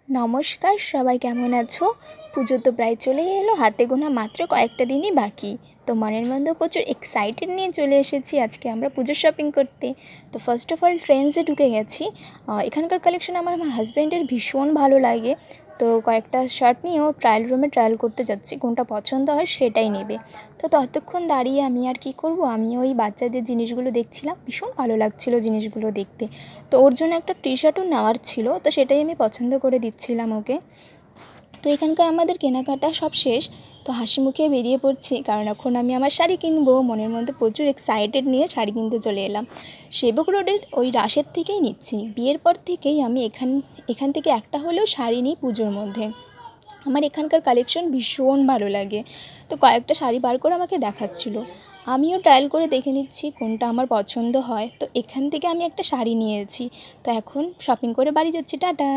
নমস্কার, সবাই কেমন আছো? পুজো তো প্রায় চলেই এলো, হাতে গোনা মাত্র কয়েকটা দিনই বাকি। তো মনের মধ্যে প্রচুর এক্সাইটেড নিয়ে চলে এসেছি আজকে আমরা পুজোর শপিং করতে। তো ফার্স্ট অফ অল ট্রেন্ডসে ঢুকে গেছি। এখানকার কালেকশন আমার হাজব্যান্ডের ভীষণ ভালো লাগে। তো কয়েকটা শার্ট নিয়েও ট্রায়াল রুমে ট্রায়াল করতে যাচ্ছি, কোনটা পছন্দ হয় সেটাই নেবে। তো ততক্ষণ দাঁড়িয়ে আমি আর কি করব, আমি ওই বাচ্চাদের জিনিসগুলো দেখছিলাম, ভীষণ ভালো লাগছিল জিনিসগুলো দেখতে। তো ওর জন্য একটা টি শার্টও নেওয়ার ছিল, তো সেটাই আমি পছন্দ করে দিচ্ছিলাম ওকে। তো এখানকার আমাদের কেনাকাটা সব শেষ। তো হাসি মুখে বেরিয়ে পড়ছি, কারণ এখন আমি আমার শাড়ি কিনবো। মনের মধ্যে প্রচুর এক্সাইটেড নিয়ে শাড়ি কিনতে চলে এলাম। সেবক রোডের ওই রাশের থেকেই নিচ্ছি। বিয়ের পর থেকেই আমি এখান থেকে একটা হলেও শাড়ি নিই পুজোর মধ্যে। আমার এখানকার কালেকশন ভীষণ ভালো লাগে। তো কয়েকটা শাড়ি বার করে আমাকে দেখাচ্ছিল, আমিও ট্রায়াল করে দেখে নিচ্ছি কোনটা আমার পছন্দ হয়। তো এখান থেকে আমি একটা শাড়ি নিয়েছি। তো এখন শপিং করে বাড়ি যাচ্ছি, টাটা।